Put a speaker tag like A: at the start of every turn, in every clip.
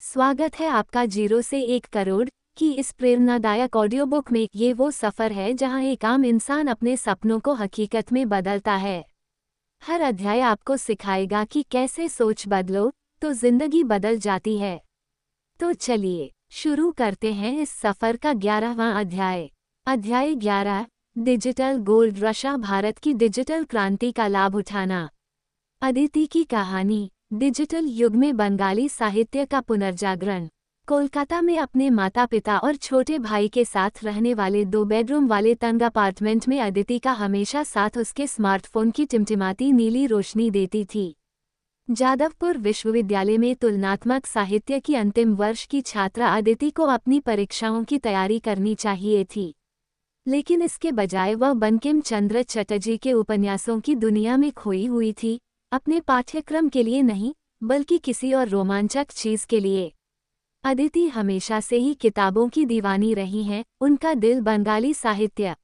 A: स्वागत है आपका 0 से 1 करोड़ की इस प्रेरणादायक ऑडियो बुक में। ये वो सफ़र है जहां एक आम इंसान अपने सपनों को हकीकत में बदलता है। हर अध्याय आपको सिखाएगा कि कैसे सोच बदलो तो जिंदगी बदल जाती है। तो चलिए शुरू करते हैं इस सफ़र का 11वां अध्याय। अध्याय 11, डिजिटल गोल्ड रश, भारत की डिजिटल क्रांति का लाभ उठाना। अदिति की कहानी। डिजिटल युग में बंगाली साहित्य का पुनर्जागरण। कोलकाता में अपने माता पिता और छोटे भाई के साथ रहने वाले 2 बेडरूम वाले तंग अपार्टमेंट में अदिति का हमेशा साथ उसके स्मार्टफोन की टिमटिमाती नीली रोशनी देती थी। जादवपुर विश्वविद्यालय में तुलनात्मक साहित्य की अंतिम वर्ष की छात्रा अदिति को अपनी परीक्षाओं की तैयारी करनी चाहिए थी, लेकिन इसके बजाय वह बंकिम चंद्र चटर्जी के उपन्यासों की दुनिया में खोई हुई थी, अपने पाठ्यक्रम के लिए नहीं बल्कि किसी और रोमांचक चीज के लिए। अदिति हमेशा से ही किताबों की दीवानी रही हैं। उनका दिल बंगाली साहित्य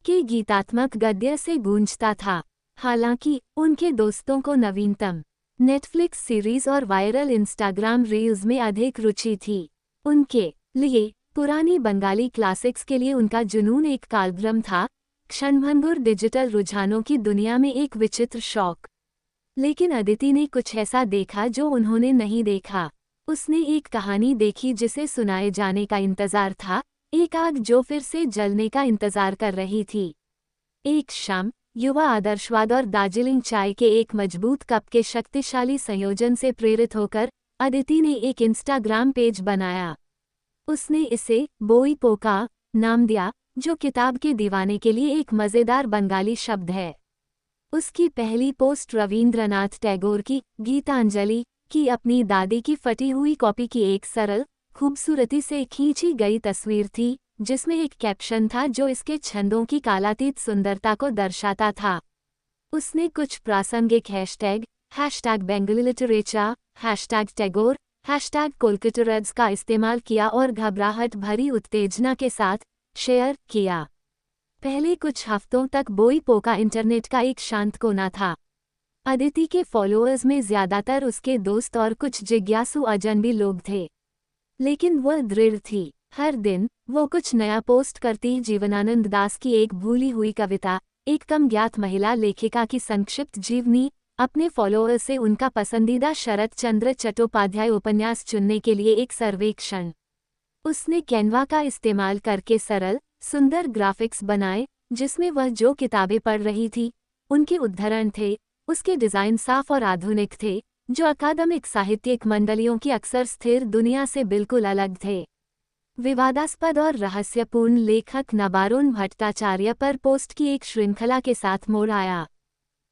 A: के गीतात्मक गद्य से गूंजता था। हालांकि उनके दोस्तों को नवीनतम नेटफ्लिक्स सीरीज और वायरल इंस्टाग्राम रील्स में अधिक रुचि थी। उनके लिए पुरानी बंगाली क्लासिक्स के लिए उनका जुनून एक कालभ्रम था, क्षणभंगुर डिजिटल रुझानों की दुनिया में एक विचित्र शौक। लेकिन अदिति ने कुछ ऐसा देखा जो उन्होंने नहीं देखा। उसने एक कहानी देखी जिसे सुनाए जाने का इंतजार था, एक आग जो फिर से जलने का इंतजार कर रही थी। एक शाम, युवा आदर्शवाद और दार्जिलिंग चाय के एक मजबूत कप के शक्तिशाली संयोजन से प्रेरित होकर अदिति ने एक इंस्टाग्राम पेज बनाया। उसने इसे बोई पोका नाम दिया, जो किताब के दीवाने के लिए एक मज़ेदार बंगाली शब्द है। उसकी पहली पोस्ट रवींद्रनाथ टैगोर की गीतांजलि की अपनी दादी की फटी हुई कॉपी की एक सरल, खूबसूरती से खींची गई तस्वीर थी, जिसमें एक कैप्शन था जो इसके छंदों की कालातीत सुंदरता को दर्शाता था। उसने कुछ प्रासंगिक हैशटैग बेंगली लिटरेचर, #टैगोर, #कोलकाता का इस्तेमाल किया और घबराहट भरी उत्तेजना के साथ शेयर किया। पहले कुछ हफ्तों तक बोई पोका इंटरनेट का एक शांत कोना था। अदिति के फॉलोअर्स में ज्यादातर उसके दोस्त और कुछ जिज्ञासु अजनबी लोग थे, लेकिन वह दृढ़ थी। हर दिन वो कुछ नया पोस्ट करती। जीवनानंद दास की एक भूली हुई कविता, एक कम ज्ञात महिला लेखिका की संक्षिप्त जीवनी, अपने फॉलोअर्स से उनका पसंदीदा शरत चंद्र चट्टोपाध्याय उपन्यास चुनने के लिए एक सर्वेक्षण। उसने कैनवा का इस्तेमाल करके सरल, सुंदर ग्राफिक्स बनाए, जिसमें वह जो किताबें पढ़ रही थी उनके उद्धरण थे। उसके डिज़ाइन साफ और आधुनिक थे, जो अकादमिक साहित्यिक मंडलियों की अक्सर स्थिर दुनिया से बिल्कुल अलग थे। विवादास्पद और रहस्यपूर्ण लेखक नबारुण भट्टाचार्य पर पोस्ट की एक श्रृंखला के साथ मोड़ आया।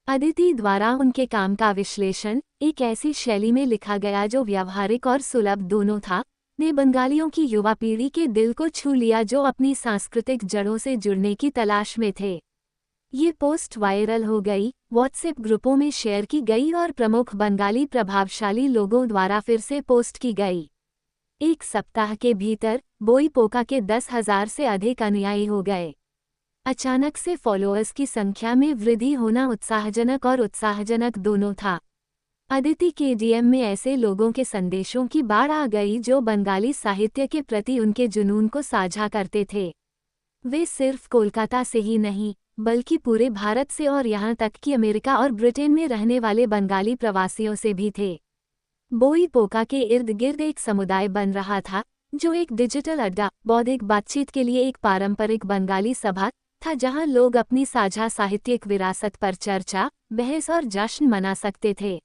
A: अदिति द्वारा उनके काम का विश्लेषण एक ऐसी शैली में लिखा गया जो व्यावहारिक और सुलभ दोनों था, ने बंगालियों की युवा पीढ़ी के दिल को छू लिया जो अपनी सांस्कृतिक जड़ों से जुड़ने की तलाश में थे। ये पोस्ट वायरल हो गई, व्हाट्सएप ग्रुपों में शेयर की गई और प्रमुख बंगाली प्रभावशाली लोगों द्वारा फिर से पोस्ट की गई। एक सप्ताह के भीतर बोई पोका के 10,000 से अधिक अनुयायी हो गए। अचानक से फॉलोअर्स की संख्या में वृद्धि होना उत्साहजनक और उत्साहजनक दोनों था। अदिति के डीएम में ऐसे लोगों के संदेशों की बाढ़ आ गई जो बंगाली साहित्य के प्रति उनके जुनून को साझा करते थे। वे सिर्फ कोलकाता से ही नहीं बल्कि पूरे भारत से और यहाँ तक कि अमेरिका और ब्रिटेन में रहने वाले बंगाली प्रवासियों से भी थे। बोई पोका के इर्द गिर्द एक समुदाय बन रहा था, जो एक डिजिटल अड्डा, बौद्धिक बातचीत के लिए एक पारंपरिक बंगाली सभा था, जहाँ लोग अपनी साझा साहित्यिक विरासत पर चर्चा, बहस और जश्न मना सकते थे।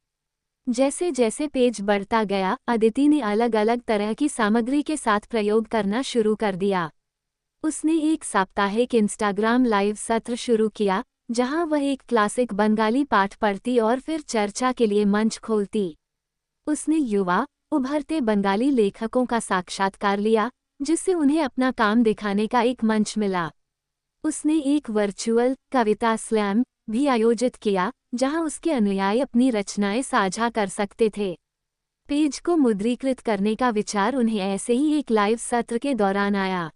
A: जैसे जैसे पेज बढ़ता गया, अदिति ने अलग अलग तरह की सामग्री के साथ प्रयोग करना शुरू कर दिया। उसने एक साप्ताहिक इंस्टाग्राम लाइव सत्र शुरू किया, जहां वह एक क्लासिक बंगाली पाठ पढ़ती और फिर चर्चा के लिए मंच खोलती। उसने युवा, उभरते बंगाली लेखकों का साक्षात्कार लिया, जिससे उन्हें अपना काम दिखाने का एक मंच मिला। उसने एक वर्चुअल कविता स्लैम भी आयोजित किया, जहां उसके अनुयायी अपनी रचनाएं साझा कर सकते थे। पेज को मुद्रीकृत करने का विचार उन्हें ऐसे ही एक लाइव सत्र के दौरान आया।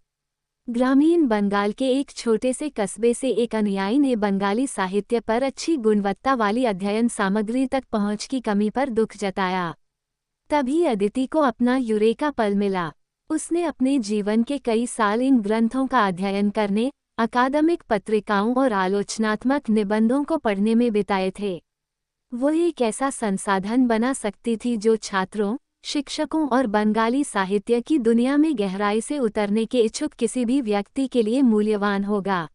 A: ग्रामीण बंगाल के एक छोटे से कस्बे से एक अनुयायी ने बंगाली साहित्य पर अच्छी गुणवत्ता वाली अध्ययन सामग्री तक पहुंच की कमी पर दुख जताया। तभी अदिति को अपना यूरेका पल मिला। उसने अपने जीवन के कई साल इन ग्रंथों का अध्ययन करने, अकादमिक पत्रिकाओं और आलोचनात्मक निबंधों को पढ़ने में बिताए थे। वो एक ऐसा संसाधन बना सकती थी जो छात्रों, शिक्षकों और बंगाली साहित्य की दुनिया में गहराई से उतरने के इच्छुक किसी भी व्यक्ति के लिए मूल्यवान होगा।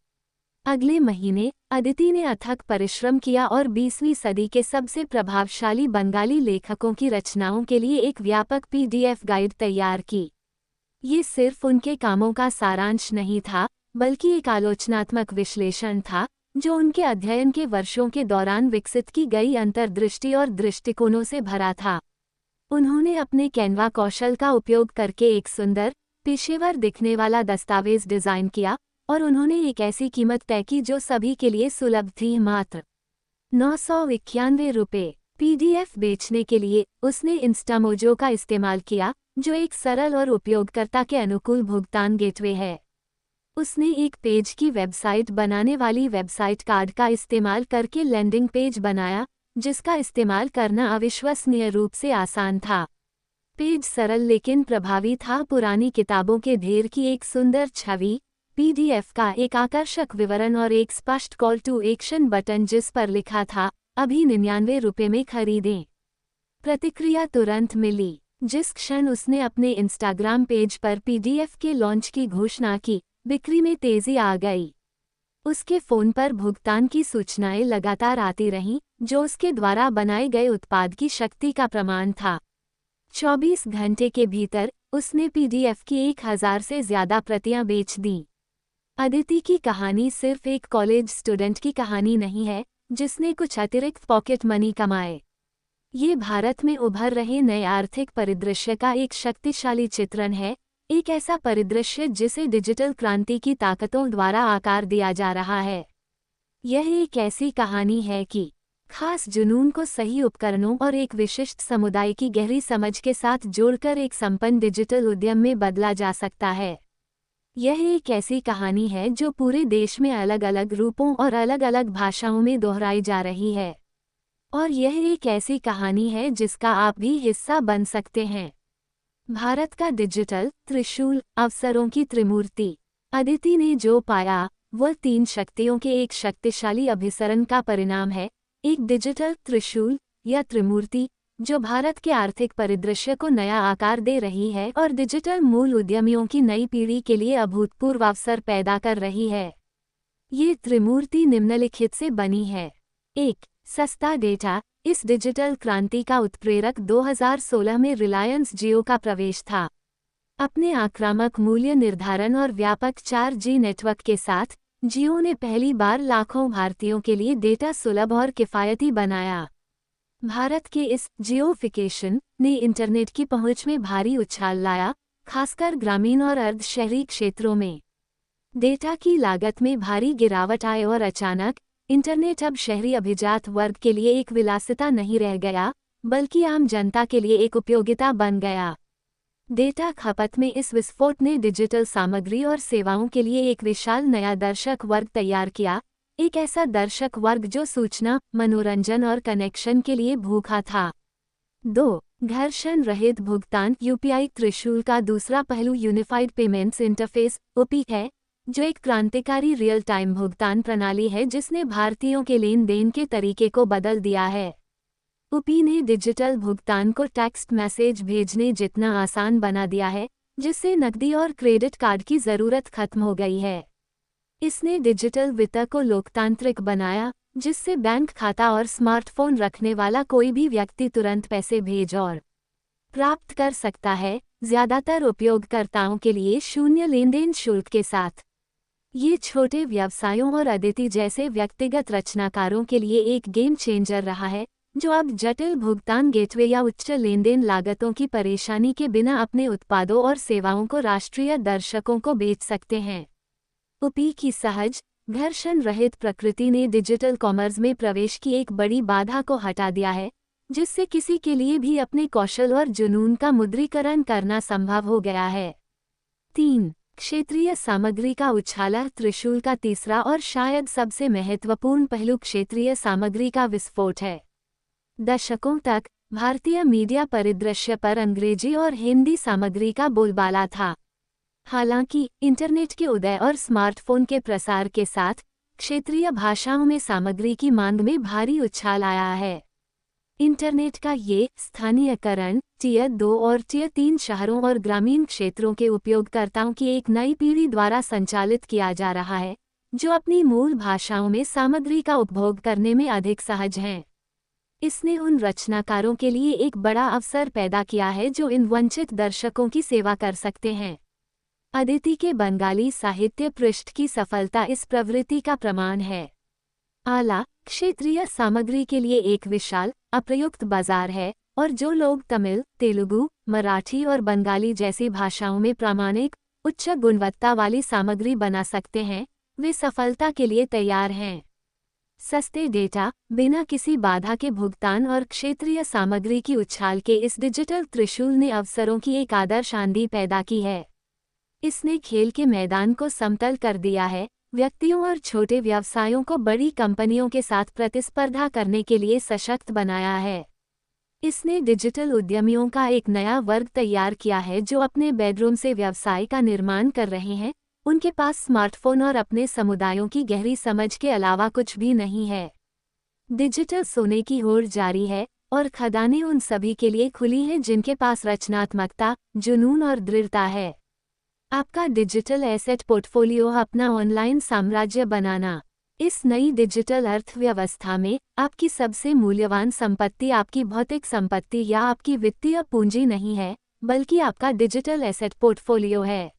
A: अगले महीने अदिति ने अथक परिश्रम किया और 20वीं सदी के सबसे प्रभावशाली बंगाली लेखकों की रचनाओं के लिए एक व्यापक पीडीएफ गाइड तैयार की। ये सिर्फ उनके कामों का सारांश नहीं था, बल्कि एक आलोचनात्मक विश्लेषण था जो उनके अध्ययन के वर्षों के दौरान विकसित की गई अंतर्दृष्टि और दृष्टिकोणों से भरा था। उन्होंने अपने कैनवा कौशल का उपयोग करके एक सुंदर, पेशेवर दिखने वाला दस्तावेज डिजाइन किया और उन्होंने एक ऐसी कीमत तय की जो सभी के लिए सुलभ थी, मात्र 991 रुपये। पीडीएफ बेचने के लिए उसने इंस्टामोजो का इस्तेमाल किया, जो एक सरल और उपयोगकर्ता के अनुकूल भुगतान गेटवे है। उसने एक पेज की वेबसाइट बनाने वाली वेबसाइट कार्ड का इस्तेमाल करके लैंडिंग पेज बनाया, जिसका इस्तेमाल करना अविश्वसनीय रूप से आसान था। पेज सरल लेकिन प्रभावी था, पुरानी किताबों के ढेर की एक सुंदर छवि, पीडीएफ का एक आकर्षक विवरण और एक स्पष्ट कॉल टू एक्शन बटन जिस पर लिखा था, अभी 99 रुपये में खरीदें। प्रतिक्रिया तुरंत मिली। जिस क्षण उसने अपने इंस्टाग्राम पेज पर पीडीएफ के लॉन्च की घोषणा की, बिक्री में तेजी आ गई। उसके फोन पर भुगतान की सूचनाएं लगातार आती रहीं, जो उसके द्वारा बनाए गए उत्पाद की शक्ति का प्रमाण था। 24 घंटे के भीतर उसने पीडीएफ की 1000 से ज्यादा प्रतियां बेच दीं। अदिति की कहानी सिर्फ एक कॉलेज स्टूडेंट की कहानी नहीं है जिसने कुछ अतिरिक्त पॉकेट मनी कमाए। ये भारत में उभर रहे नए आर्थिक परिदृश्य का एक शक्तिशाली चित्रण है, एक ऐसा परिदृश्य जिसे डिजिटल क्रांति की ताकतों द्वारा आकार दिया जा रहा है। यह एक ऐसी कहानी है कि खास जुनून को सही उपकरणों और एक विशिष्ट समुदाय की गहरी समझ के साथ जोड़कर एक संपन्न डिजिटल उद्यम में बदला जा सकता है। यह एक ऐसी कहानी है जो पूरे देश में अलग अलग रूपों और अलग अलग भाषाओं में दोहराई जा रही है। और यह एक ऐसी कहानी है जिसका आप भी हिस्सा बन सकते हैं। भारत का डिजिटल त्रिशूल, अवसरों की त्रिमूर्ति। अदिति ने जो पाया वह 3 शक्तियों के एक शक्तिशाली अभिसरण का परिणाम है, एक डिजिटल त्रिशूल या त्रिमूर्ति जो भारत के आर्थिक परिदृश्य को नया आकार दे रही है और डिजिटल मूल उद्यमियों की नई पीढ़ी के लिए अभूतपूर्व अवसर पैदा कर रही है। ये त्रिमूर्ति निम्नलिखित से बनी है। 1. सस्ता डेटा। इस डिजिटल क्रांति का उत्प्रेरक 2016 में रिलायंस जियो का प्रवेश था। अपने आक्रामक मूल्य निर्धारण और व्यापक 4G नेटवर्क के साथ जियो ने पहली बार लाखों भारतीयों के लिए डेटा सुलभ और किफ़ायती बनाया। भारत के इस जियोफिकेशन ने इंटरनेट की पहुंच में भारी उछाल लाया, खासकर ग्रामीण और अर्धशहरी क्षेत्रों में। डेटा की लागत में भारी गिरावट आई और अचानक इंटरनेट अब शहरी अभिजात वर्ग के लिए एक विलासिता नहीं रह गया, बल्कि आम जनता के लिए एक उपयोगिता बन गया। डेटा खपत में इस विस्फोट ने डिजिटल सामग्री और सेवाओं के लिए एक विशाल नया दर्शक वर्ग तैयार किया, एक ऐसा दर्शक वर्ग जो सूचना, मनोरंजन और कनेक्शन के लिए भूखा था। 2. घर्षण रहित भुगतान। यूपीआई त्रिशूल का दूसरा पहलू यूनिफाइड पेमेंट्स इंटरफेस (यूपी) है, जो एक क्रांतिकारी रियल टाइम भुगतान प्रणाली है जिसने भारतीयों के लेन देन के तरीके को बदल दिया है। यूपी ने डिजिटल भुगतान को टेक्स्ट मैसेज भेजने जितना आसान बना दिया है, जिससे नकदी और क्रेडिट कार्ड की ज़रूरत खत्म हो गई है। इसने डिजिटल वित्त को लोकतांत्रिक बनाया, जिससे बैंक खाता और स्मार्टफोन रखने वाला कोई भी व्यक्ति तुरंत पैसे भेज और प्राप्त कर सकता है, ज़्यादातर उपयोगकर्ताओं के लिए शून्य लेनदेन शुल्क के साथ। ये छोटे व्यवसायों और अदिति जैसे व्यक्तिगत रचनाकारों के लिए एक गेम चेंजर रहा है, जो अब जटिल भुगतान गेटवे या उच्च लेनदेन लागतों की परेशानी के बिना अपने उत्पादों और सेवाओं को राष्ट्रीय दर्शकों को बेच सकते हैं। यूपी की सहज, घर्षण रहित प्रकृति ने डिजिटल कॉमर्स में प्रवेश की एक बड़ी बाधा को हटा दिया है, जिससे किसी के लिए भी अपने कौशल और जुनून का मुद्रीकरण करना संभव हो गया है। 3. क्षेत्रीय सामग्री का उछाला। त्रिशूल का तीसरा और शायद सबसे महत्वपूर्ण पहलू क्षेत्रीय सामग्री का विस्फोट है। दशकों तक भारतीय मीडिया परिदृश्य पर अंग्रेजी और हिंदी सामग्री का बोलबाला था। हालांकि इंटरनेट के उदय और स्मार्टफोन के प्रसार के साथ क्षेत्रीय भाषाओं में सामग्री की मांग में भारी उछाल आया है। इंटरनेट का ये स्थानीयकरण टियर 2 और टियर 3 शहरों और ग्रामीण क्षेत्रों के उपयोगकर्ताओं की एक नई पीढ़ी द्वारा संचालित किया जा रहा है, जो अपनी मूल भाषाओं में सामग्री का उपभोग करने में अधिक सहज हैं। इसने उन रचनाकारों के लिए एक बड़ा अवसर पैदा किया है जो इन वंचित दर्शकों की सेवा कर सकते हैं। अदिति के बंगाली साहित्य पृष्ठ की सफलता इस प्रवृत्ति का प्रमाण है। आला क्षेत्रीय सामग्री के लिए एक विशाल अप्रयुक्त बाजार है, और जो लोग तमिल, तेलुगु, मराठी और बंगाली जैसी भाषाओं में प्रामाणिक, उच्च गुणवत्ता वाली सामग्री बना सकते हैं, वे सफलता के लिए तैयार हैं। सस्ते डेटा, बिना किसी बाधा के भुगतान और क्षेत्रीय सामग्री की उछाल के इस डिजिटल त्रिशूल ने अवसरों की एक आदर्श आंधी पैदा की है। इसने खेल के मैदान को समतल कर दिया है, व्यक्तियों और छोटे व्यवसायों को बड़ी कंपनियों के साथ प्रतिस्पर्धा करने के लिए सशक्त बनाया है। इसने डिजिटल उद्यमियों का एक नया वर्ग तैयार किया है जो अपने बेडरूम से व्यवसाय का निर्माण कर रहे हैं। उनके पास स्मार्टफोन और अपने समुदायों की गहरी समझ के अलावा कुछ भी नहीं है। डिजिटल सोने की होड़ जारी है, और खदानें उन सभी के लिए खुली हैं जिनके पास रचनात्मकता, जुनून और दृढ़ता है। आपका डिजिटल एसेट पोर्टफोलियो अपना ऑनलाइन साम्राज्य बनाना। इस नई डिजिटल अर्थव्यवस्था में आपकी सबसे मूल्यवान संपत्ति आपकी भौतिक संपत्ति या आपकी वित्तीय पूंजी नहीं है, बल्कि आपका डिजिटल एसेट पोर्टफोलियो है।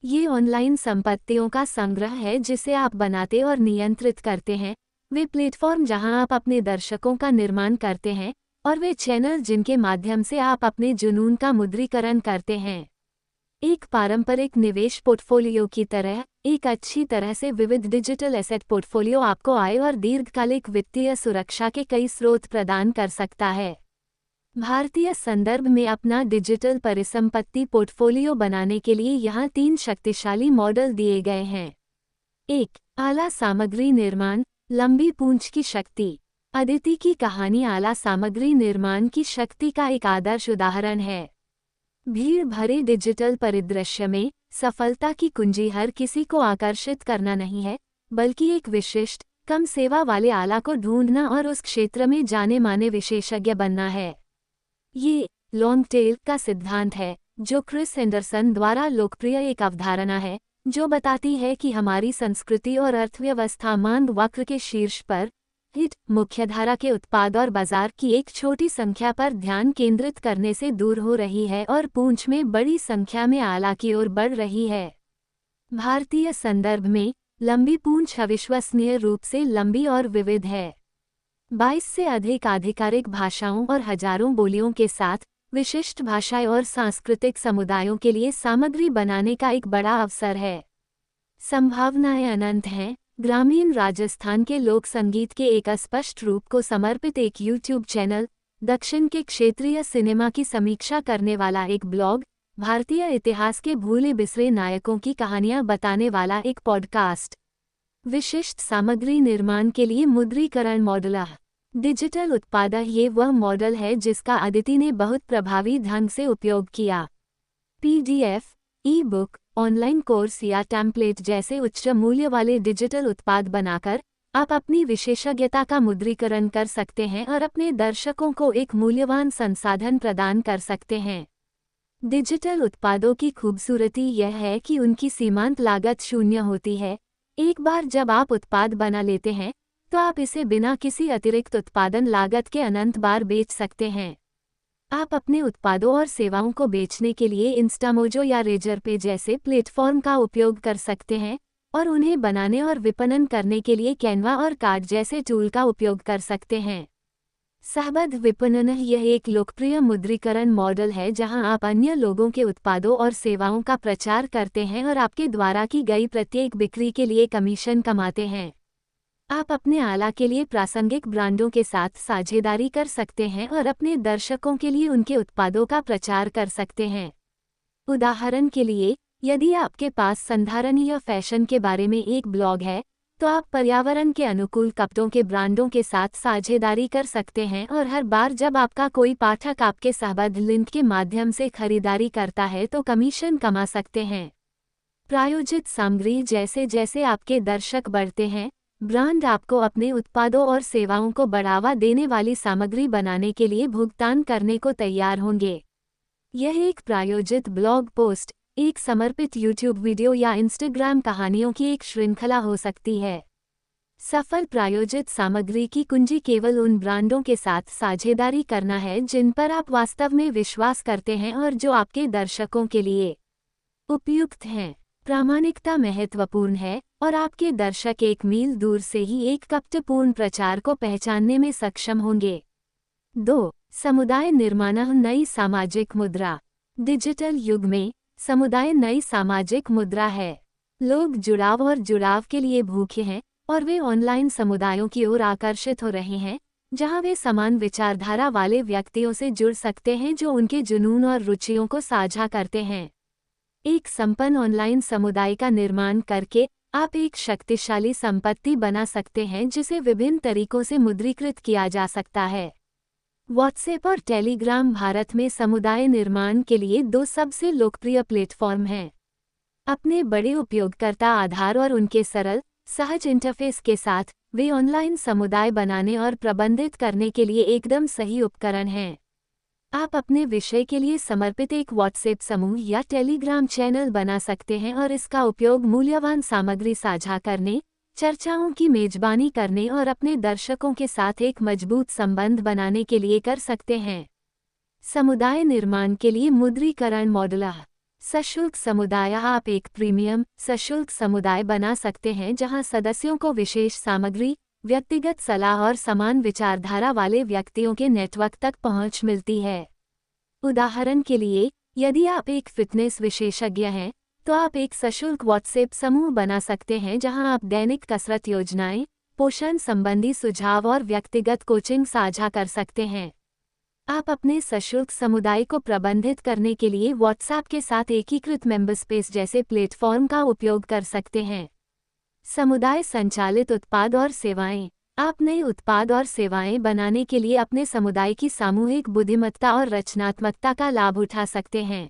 A: ये ऑनलाइन संपत्तियों का संग्रह है जिसे आप बनाते और नियंत्रित करते हैं, वे प्लेटफॉर्म जहां आप अपने दर्शकों का निर्माण करते हैं, और वे चैनल जिनके माध्यम से आप अपने जुनून का मुद्रीकरण करते हैं। एक पारंपरिक निवेश पोर्टफोलियो की तरह एक अच्छी तरह से विविध डिजिटल एसेट पोर्टफोलियो आपको आय और दीर्घकालिक वित्तीय सुरक्षा के कई स्रोत प्रदान कर सकता है। भारतीय संदर्भ में अपना डिजिटल परिसंपत्ति पोर्टफोलियो बनाने के लिए यहाँ 3 शक्तिशाली मॉडल दिए गए हैं। 1. आला सामग्री निर्माण, लंबी पूंछ की शक्ति। अदिति की कहानी आला सामग्री निर्माण की शक्ति का एक आदर्श उदाहरण है। भीड़ भरे डिजिटल परिदृश्य में सफलता की कुंजी हर किसी को आकर्षित करना नहीं है, बल्कि एक विशिष्ट, कम सेवा वाले आला को ढूंढना और उस क्षेत्र में जाने माने विशेषज्ञ बनना है। ये लॉन्ग टेल का सिद्धांत है, जो क्रिस एंडरसन द्वारा लोकप्रिय एक अवधारणा है, जो बताती है कि हमारी संस्कृति और अर्थव्यवस्था मांग वक्र के शीर्ष पर हिट मुख्यधारा के उत्पाद और बाजार की एक छोटी संख्या पर ध्यान केंद्रित करने से दूर हो रही है और पूंछ में बड़ी संख्या में आला की ओर बढ़ रही है। भारतीय संदर्भ में लंबी पूंछ अविश्वसनीय रूप से लंबी और विविध है। 22 से अधिक आधिकारिक भाषाओं और हजारों बोलियों के साथ विशिष्ट भाषाएं और सांस्कृतिक समुदायों के लिए सामग्री बनाने का एक बड़ा अवसर है। संभावनाएं अनंत हैं। ग्रामीण राजस्थान के लोक संगीत के एक अस्पष्ट रूप को समर्पित एक यूट्यूब चैनल, दक्षिण के क्षेत्रीय सिनेमा की समीक्षा करने वाला एक ब्लॉग, भारतीय इतिहास के भूले बिसरे नायकों की कहानियां बताने वाला एक पॉडकास्ट। विशिष्ट सामग्री निर्माण के लिए मुद्रीकरण मॉडल। डिजिटल उत्पाद ये वह मॉडल है जिसका अदिति ने बहुत प्रभावी ढंग से उपयोग किया। PDF, ई-बुक, ऑनलाइन कोर्स या टेम्पलेट जैसे उच्च मूल्य वाले डिजिटल उत्पाद बनाकर आप अपनी विशेषज्ञता का मुद्रीकरण कर सकते हैं और अपने दर्शकों को एक मूल्यवान संसाधन प्रदान कर सकते हैं। डिजिटल उत्पादों की खूबसूरती यह है कि उनकी सीमांत लागत शून्य होती है। एक बार जब आप उत्पाद बना लेते हैं, तो आप इसे बिना किसी अतिरिक्त उत्पादन लागत के अनंत बार बेच सकते हैं। आप अपने उत्पादों और सेवाओं को बेचने के लिए इंस्टामोजो या रेजरपे जैसे प्लेटफॉर्म का उपयोग कर सकते हैं, और उन्हें बनाने और विपणन करने के लिए कैनवा और कार्ट जैसे टूल का उपयोग कर सकते हैं। सहबद्ध विपणन यह एक लोकप्रिय मुद्रीकरण मॉडल है जहां आप अन्य लोगों के उत्पादों और सेवाओं का प्रचार करते हैं और आपके द्वारा की गई प्रत्येक बिक्री के लिए कमीशन कमाते हैं। आप अपने आला के लिए प्रासंगिक ब्रांडों के साथ साझेदारी कर सकते हैं और अपने दर्शकों के लिए उनके उत्पादों का प्रचार कर सकते हैं। उदाहरण के लिए, यदि आपके पास संधारण या फैशन के बारे में एक ब्लॉग है, तो आप पर्यावरण के अनुकूल कपड़ों के ब्रांडों के साथ साझेदारी कर सकते हैं और हर बार जब आपका कोई पाठक आपके सहबद्ध लिंक के माध्यम से खरीदारी करता है तो कमीशन कमा सकते हैं। प्रायोजित सामग्री। जैसे जैसे आपके दर्शक बढ़ते हैं, ब्रांड आपको अपने उत्पादों और सेवाओं को बढ़ावा देने वाली सामग्री बनाने के लिए भुगतान करने को तैयार होंगे। यह एक प्रायोजित ब्लॉग पोस्ट, एक समर्पित यूट्यूब वीडियो या इंस्टाग्राम कहानियों की एक श्रृंखला हो सकती है। सफल प्रायोजित सामग्री की कुंजी केवल उन ब्रांडों के साथ साझेदारी करना है जिन पर आप वास्तव में विश्वास करते हैं और जो आपके दर्शकों के लिए उपयुक्त हैं। प्रामाणिकता महत्वपूर्ण है और आपके दर्शक एक मील दूर से ही एक कपटपूर्ण प्रचार को पहचानने में सक्षम होंगे। 2. समुदाय निर्माण। नई सामाजिक मुद्रा। डिजिटल युग में समुदाय नई सामाजिक मुद्रा है। लोग जुड़ाव और जुड़ाव के लिए भूखे हैं और वे ऑनलाइन समुदायों की ओर आकर्षित हो रहे हैं, जहां वे समान विचारधारा वाले व्यक्तियों से जुड़ सकते हैं जो उनके जुनून और रुचियों को साझा करते हैं। एक संपन्न ऑनलाइन समुदाय का निर्माण करके आप एक शक्तिशाली संपत्ति बना सकते हैं जिसे विभिन्न तरीकों से मुद्रीकृत किया जा सकता है। व्हाट्सएप और टेलीग्राम भारत में समुदाय निर्माण के लिए 2 सबसे लोकप्रिय प्लेटफॉर्म हैं। अपने बड़े उपयोगकर्ता आधार और उनके सरल, सहज इंटरफेस के साथ वे ऑनलाइन समुदाय बनाने और प्रबंधित करने के लिए एकदम सही उपकरण हैं। आप अपने विषय के लिए समर्पित एक व्हाट्सएप समूह या टेलीग्राम चैनल बना सकते हैं और इसका उपयोग मूल्यवान सामग्री साझा करने, चर्चाओं की मेजबानी करने और अपने दर्शकों के साथ एक मजबूत संबंध बनाने के लिए कर सकते हैं। समुदाय निर्माण के लिए मुद्रीकरण मॉडल। सशुल्क समुदाय। आप एक प्रीमियम सशुल्क समुदाय बना सकते हैं जहां सदस्यों को विशेष सामग्री, व्यक्तिगत सलाह और समान विचारधारा वाले व्यक्तियों के नेटवर्क तक पहुंच मिलती है। उदाहरण के लिए, यदि आप एक फिटनेस विशेषज्ञ हैं, तो आप एक सशुल्क व्हाट्सएप समूह बना सकते हैं जहां आप दैनिक कसरत योजनाएं, पोषण संबंधी सुझाव और व्यक्तिगत कोचिंग साझा कर सकते हैं। आप अपने सशुल्क समुदाय को प्रबंधित करने के लिए व्हाट्सएप के साथ एकीकृत मेंबरस्पेस जैसे प्लेटफॉर्म का उपयोग कर सकते हैं। समुदाय संचालित उत्पाद और सेवाएं। आप नए उत्पाद और सेवाएं बनाने के लिए अपने समुदाय की सामूहिक बुद्धिमत्ता और रचनात्मकता का लाभ उठा सकते हैं।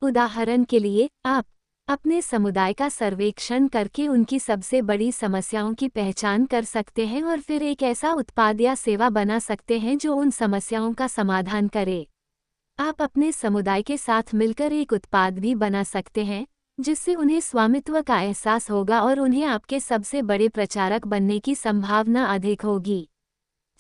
A: उदाहरण के लिए, आप अपने समुदाय का सर्वेक्षण करके उनकी सबसे बड़ी समस्याओं की पहचान कर सकते हैं और फिर एक ऐसा उत्पाद या सेवा बना सकते हैं जो उन समस्याओं का समाधान करे। आप अपने समुदाय के साथ मिलकर एक उत्पाद भी बना सकते हैं जिससे उन्हें स्वामित्व का एहसास होगा और उन्हें आपके सबसे बड़े प्रचारक बनने की संभावना अधिक होगी।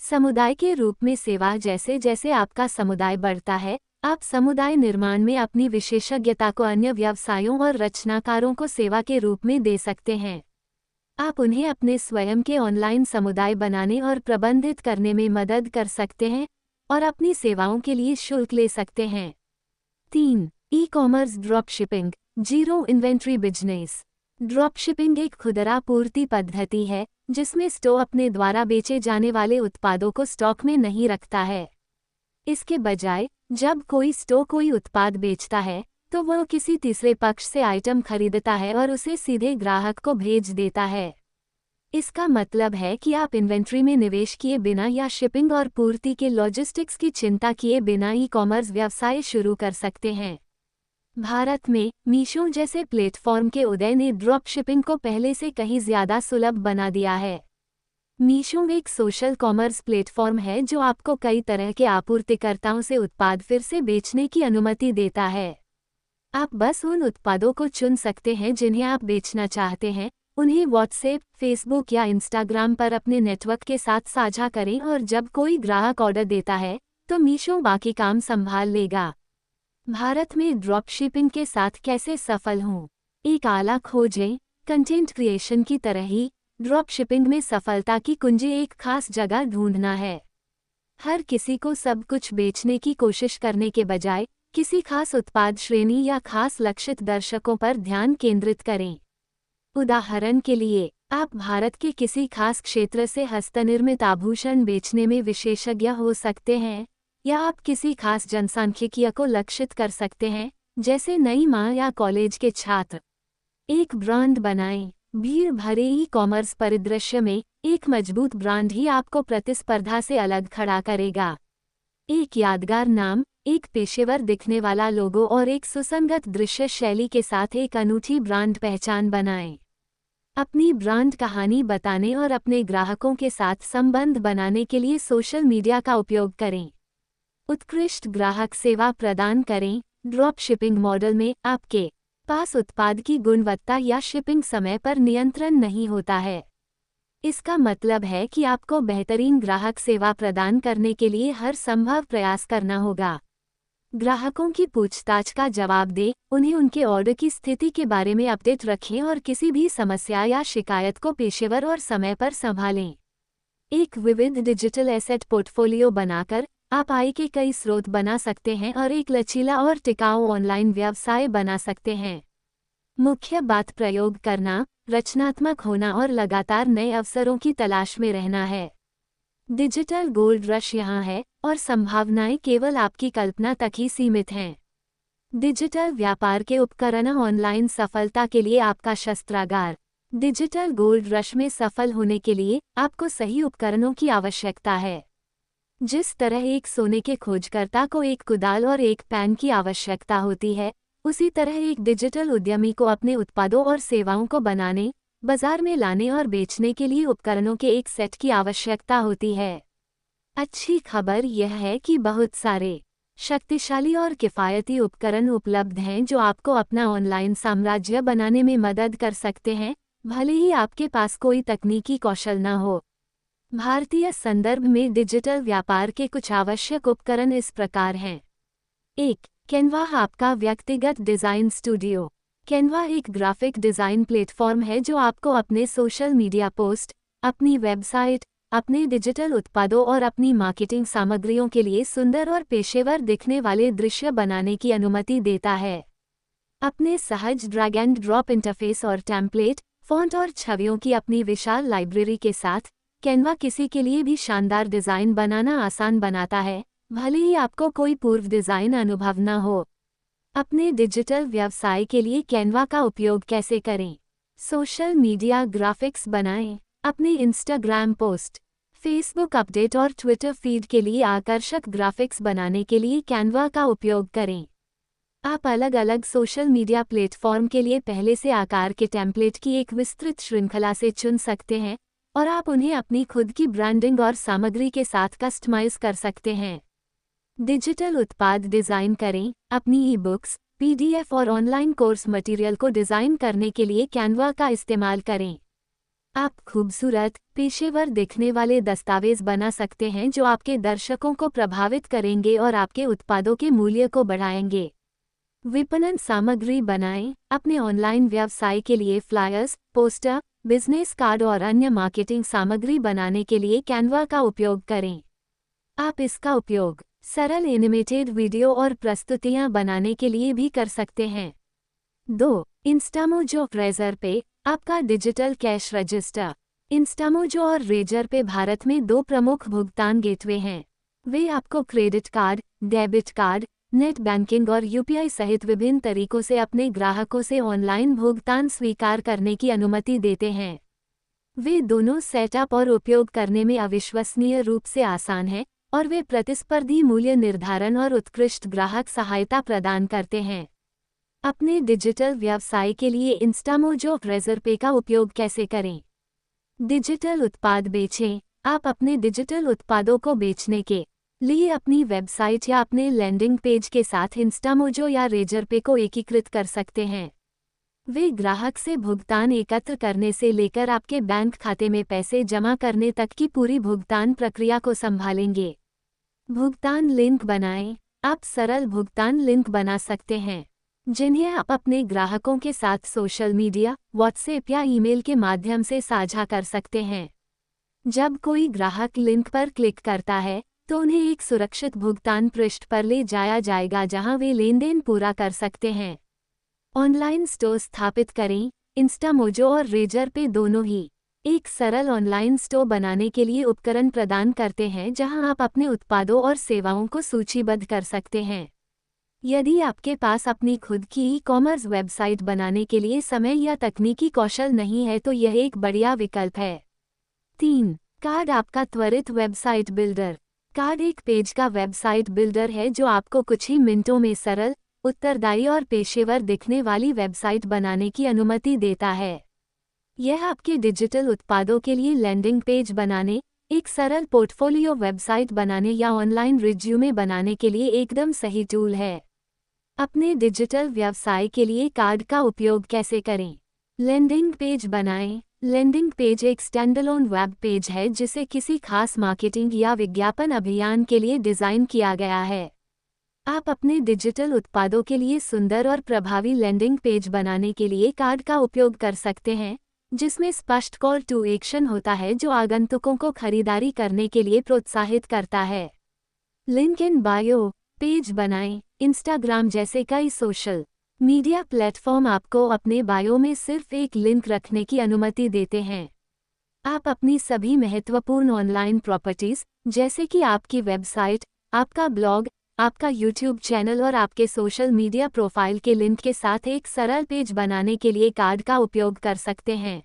A: समुदाय के रूप में सेवा। जैसे जैसे आपका समुदाय बढ़ता है, आप समुदाय निर्माण में अपनी विशेषज्ञता को अन्य व्यवसायों और रचनाकारों को सेवा के रूप में दे सकते हैं। आप उन्हें अपने स्वयं के ऑनलाइन समुदाय बनाने और प्रबंधित करने में मदद कर सकते हैं और अपनी सेवाओं के लिए शुल्क ले सकते हैं। 3. E-commerce dropshipping. Zero inventory business. Dropshipping एक खुदरा पूर्ति पद्धति है जिसमें स्टोर अपने द्वारा बेचे जाने वाले उत्पादों को स्टॉक में नहीं रखता है। इसके बजाय, जब कोई स्टोर कोई उत्पाद बेचता है, तो वह किसी तीसरे पक्ष से आइटम खरीदता है और उसे सीधे ग्राहक को भेज देता है। इसका मतलब है कि आप इन्वेंट्री में निवेश किए बिना या शिपिंग और पूर्ति के लॉजिस्टिक्स की चिंता किए बिना ई-कॉमर्स व्यवसाय शुरू कर सकते हैं। भारत में मीशो जैसे प्लेटफॉर्म के उदय ने ड्रॉप शिपिंग को पहले से कहीं ज़्यादा सुलभ बना दिया है। मीशो एक सोशल कॉमर्स प्लेटफॉर्म है जो आपको कई तरह के आपूर्तिकर्ताओं से उत्पाद फिर से बेचने की अनुमति देता है। आप बस उन उत्पादों को चुन सकते हैं जिन्हें आप बेचना चाहते हैं, उन्हें व्हाट्सएप, फेसबुक या इंस्टाग्राम पर अपने नेटवर्क के साथ साझा करें और जब कोई ग्राहक ऑर्डर देता है, तो मीशो बाकी काम संभाल लेगा। भारत में ड्रॉपशिपिंग के साथ कैसे सफल हों? एक आला खोजें। कंटेंट क्रिएशन की तरह ही ड्रॉपशिपिंग में सफलता की कुंजी एक खास जगह ढूंढना है। हर किसी को सब कुछ बेचने की कोशिश करने के बजाय किसी खास उत्पाद श्रेणी या खास लक्षित दर्शकों पर ध्यान केंद्रित करें। उदाहरण के लिए, आप भारत के किसी खास क्षेत्र से हस्तनिर्मित आभूषण बेचने में विशेषज्ञ हो सकते हैं, या आप किसी खास जनसांख्यिकीय को लक्षित कर सकते हैं, जैसे नई माँ या कॉलेज के छात्र। एक ब्रांड बनाएं। भीड़ भरे ई कॉमर्स परिदृश्य में एक मजबूत ब्रांड ही आपको प्रतिस्पर्धा से अलग खड़ा करेगा। एक यादगार नाम, एक पेशेवर दिखने वाला लोगो और एक सुसंगत दृश्य शैली के साथ एक अनूठी ब्रांड पहचान बनाएं। अपनी ब्रांड कहानी बताने और अपने ग्राहकों के साथ संबंध बनाने के लिए सोशल मीडिया का उपयोग करें। उत्कृष्ट ग्राहक सेवा प्रदान करें। ड्रॉप शिपिंग मॉडल में आपके पास उत्पाद की गुणवत्ता या शिपिंग समय पर नियंत्रण नहीं होता है। इसका मतलब है कि आपको बेहतरीन ग्राहक सेवा प्रदान करने के लिए हर संभव प्रयास करना होगा। ग्राहकों की पूछताछ का जवाब दें, उन्हें उनके ऑर्डर की स्थिति के बारे में अपडेट रखें और किसी भी समस्या या शिकायत को पेशेवर और समय पर संभालें। एक विविध डिजिटल एसेट पोर्टफोलियो बनाकर आप आय के कई स्रोत बना सकते हैं और एक लचीला और टिकाऊ ऑनलाइन व्यवसाय बना सकते हैं। मुख्य बात प्रयोग करना, रचनात्मक होना और लगातार नए अवसरों की तलाश में रहना है। डिजिटल गोल्ड रश यहाँ है और संभावनाएं केवल आपकी कल्पना तक ही सीमित हैं। डिजिटल व्यापार के उपकरण ऑनलाइन सफलता के लिए आपका शस्त्रागार। डिजिटल गोल्ड रश में सफल होने के लिए आपको सही उपकरणों की आवश्यकता है। जिस तरह एक सोने के खोजकर्ता को एक कुदाल और एक पैन की आवश्यकता होती है, उसी तरह एक डिजिटल उद्यमी को अपने उत्पादों और सेवाओं को बनाने, बाजार में लाने और बेचने के लिए उपकरणों के एक सेट की आवश्यकता होती है। अच्छी खबर यह है कि बहुत सारे शक्तिशाली और किफ़ायती उपकरण उपलब्ध हैं जो आपको अपना ऑनलाइन साम्राज्य बनाने में मदद कर सकते हैं, भले ही आपके पास कोई तकनीकी कौशल न हो। भारतीय संदर्भ में डिजिटल व्यापार के कुछ आवश्यक उपकरण इस प्रकार हैं। 1. कैनवा आपका व्यक्तिगत डिज़ाइन स्टूडियो। कैनवा एक ग्राफिक डिज़ाइन प्लेटफॉर्म है जो आपको अपने सोशल मीडिया पोस्ट, अपनी वेबसाइट, अपने डिजिटल उत्पादों और अपनी मार्केटिंग सामग्रियों के लिए सुंदर और पेशेवर दिखने वाले दृश्य बनाने की अनुमति देता है। अपने सहज ड्रैग एंड ड्रॉप इंटरफेस और टेम्पलेट, फ़ॉन्ट और छवियों की अपनी विशाल लाइब्रेरी के साथ कैनवा किसी के लिए भी शानदार डिज़ाइन बनाना आसान बनाता है, भले ही आपको कोई पूर्व डिज़ाइन अनुभव न हो। अपने डिजिटल व्यवसाय के लिए कैनवा का उपयोग कैसे करें? सोशल मीडिया ग्राफिक्स बनाएं। अपने इंस्टाग्राम पोस्ट, फेसबुक अपडेट और ट्विटर फीड के लिए आकर्षक ग्राफिक्स बनाने के लिए कैनवा का उपयोग करें। आप अलग अलग सोशल मीडिया प्लेटफॉर्म के लिए पहले से आकार के टेम्पलेट की एक विस्तृत श्रृंखला से चुन सकते हैं और आप उन्हें अपनी खुद की ब्रांडिंग और सामग्री के साथ कस्टमाइज कर सकते हैं। डिजिटल उत्पाद डिज़ाइन करें। अपनी ई-बुक्स, पीडीएफ और ऑनलाइन कोर्स मटेरियल को डिज़ाइन करने के लिए कैनवा का इस्तेमाल करें। आप खूबसूरत, पेशेवर दिखने वाले दस्तावेज़ बना सकते हैं जो आपके दर्शकों को प्रभावित करेंगे और आपके उत्पादों के मूल्य को बढ़ाएंगे। विपणन सामग्री बनाएं। अपने ऑनलाइन व्यवसाय के लिए फ्लायर्स, पोस्टर, बिजनेस कार्ड और अन्य मार्केटिंग सामग्री बनाने के लिए कैनवा का उपयोग करें। आप इसका उपयोग सरल एनिमेटेड वीडियो और प्रस्तुतियां बनाने के लिए भी कर सकते हैं। 2. इंस्टामोजो रेज़रपे आपका डिजिटल कैश रजिस्टर। इंस्टामोजो और रेज़रपे भारत में 2 प्रमुख भुगतान गेटवे हैं। वे आपको credit card, debit card, net banking और यूपीआई सहित विभिन्न तरीकों से अपने ग्राहकों से ऑनलाइन भुगतान स्वीकार करने की अनुमति देते हैं। वे दोनों सेटअप और उपयोग करने में अविश्वसनीय रूप से आसान हैं और वे प्रतिस्पर्धी मूल्य निर्धारण और उत्कृष्ट ग्राहक सहायता प्रदान करते हैं। अपने डिजिटल व्यवसाय के लिए इंस्टामोजो रेज़रपे का उपयोग कैसे करें? डिजिटल उत्पाद बेचें। आप अपने डिजिटल उत्पादों को बेचने के लिए अपनी वेबसाइट या अपने लैंडिंग पेज के साथ इंस्टामोजो या रेज़रपे को एकीकृत कर सकते हैं। वे ग्राहक से भुगतान एकत्र करने से लेकर आपके बैंक खाते में पैसे जमा करने तक की पूरी भुगतान प्रक्रिया को संभालेंगे। भुगतान लिंक बनाएं। आप सरल भुगतान लिंक बना सकते हैं जिन्हें आप अपने ग्राहकों के साथ सोशल मीडिया, व्हाट्सएप या ईमेल के माध्यम से साझा कर सकते हैं। जब कोई ग्राहक लिंक पर क्लिक करता है तो उन्हें एक सुरक्षित भुगतान पृष्ठ पर ले जाया जाएगा जहां वे लेनदेन पूरा कर सकते हैं। ऑनलाइन स्टोर स्थापित करें। इंस्टामोजो और रेज़रपे दोनों ही एक सरल ऑनलाइन स्टोर बनाने के लिए उपकरण प्रदान करते हैं जहां आप अपने उत्पादों और सेवाओं को सूचीबद्ध कर सकते हैं। यदि आपके पास अपनी खुद की ई-कॉमर्स वेबसाइट बनाने के लिए समय या तकनीकी कौशल नहीं है तो यह एक बढ़िया विकल्प है। 3. कार्ड आपका त्वरित वेबसाइट बिल्डर। कार्ड एक पेज का वेबसाइट बिल्डर है जो आपको कुछ ही मिनटों में सरल, उत्तरदायी और पेशेवर दिखने वाली वेबसाइट बनाने की अनुमति देता है। यह आपके डिजिटल उत्पादों के लिए लैंडिंग पेज बनाने, एक सरल पोर्टफोलियो वेबसाइट बनाने या ऑनलाइन रिज्यूमे बनाने के लिए एकदम सही टूल है। अपने डिजिटल व्यवसाय के लिए कार्ड का उपयोग कैसे करें? लैंडिंग पेज बनाएं। लैंडिंग पेज एक स्टैंडअलोन वेब पेज है जिसे किसी खास मार्केटिंग या विज्ञापन अभियान के लिए डिज़ाइन किया गया है। आप अपने डिजिटल उत्पादों के लिए सुंदर और प्रभावी लैंडिंग पेज बनाने के लिए कार्ड का उपयोग कर सकते हैं, जिसमें स्पष्ट कॉल टू एक्शन होता है जो आगंतुकों को खरीदारी करने के लिए प्रोत्साहित करता है। Link in bio. पेज बनाएं। इंस्टाग्राम जैसे कई सोशल मीडिया प्लेटफॉर्म आपको अपने बायो में सिर्फ एक लिंक रखने की अनुमति देते हैं। आप अपनी सभी महत्वपूर्ण ऑनलाइन प्रॉपर्टीज, जैसे कि आपकी वेबसाइट, आपका ब्लॉग, आपका यूट्यूब चैनल और आपके सोशल मीडिया प्रोफाइल के लिंक के साथ एक सरल पेज बनाने के लिए कार्ड का उपयोग कर सकते हैं।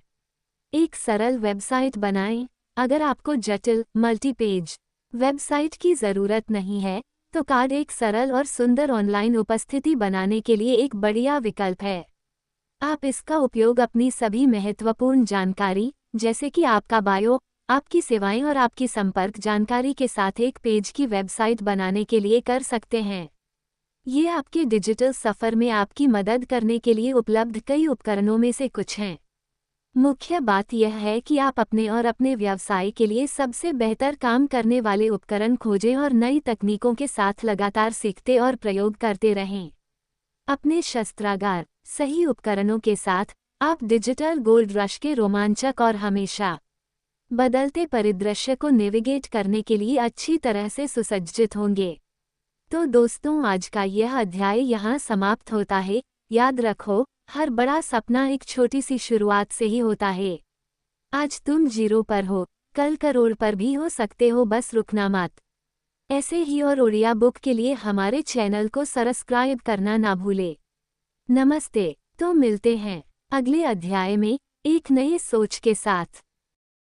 A: एक सरल वेबसाइट बनाएं। अगर आपको जटिल, मल्टी पेज वेबसाइट की ज़रूरत नहीं है, तो कार्ड एक सरल और सुंदर ऑनलाइन उपस्थिति बनाने के लिए एक बढ़िया विकल्प है। आप इसका उपयोग अपनी सभी महत्वपूर्ण जानकारी, जैसे कि आपका बायो, आपकी सेवाएं और आपकी संपर्क जानकारी के साथ एक पेज की वेबसाइट बनाने के लिए कर सकते हैं। ये आपके डिजिटल सफ़र में आपकी मदद करने के लिए उपलब्ध कई उपकरणों में से कुछ हैं। मुख्य बात यह है कि आप अपने और अपने व्यवसाय के लिए सबसे बेहतर काम करने वाले उपकरण खोजें और नई तकनीकों के साथ लगातार सीखते और प्रयोग करते रहें। अपने शस्त्रागार, सही उपकरणों के साथ, आप डिजिटल गोल्ड रश के रोमांचक और हमेशा बदलते परिदृश्य को नेविगेट करने के लिए अच्छी तरह से सुसज्जित होंगे। तो दोस्तों, आज का यह अध्याय यहाँ समाप्त होता है। याद रखो, हर बड़ा सपना एक छोटी सी शुरुआत से ही होता है। आज तुम 0 पर हो, कल करोड़ पर भी हो सकते हो, बस रुकना मत। ऐसे ही और ओडिया बुक के लिए हमारे चैनल को सब्सक्राइब करना ना भूले। नमस्ते। तो मिलते हैं अगले अध्याय में एक नई सोच के साथ।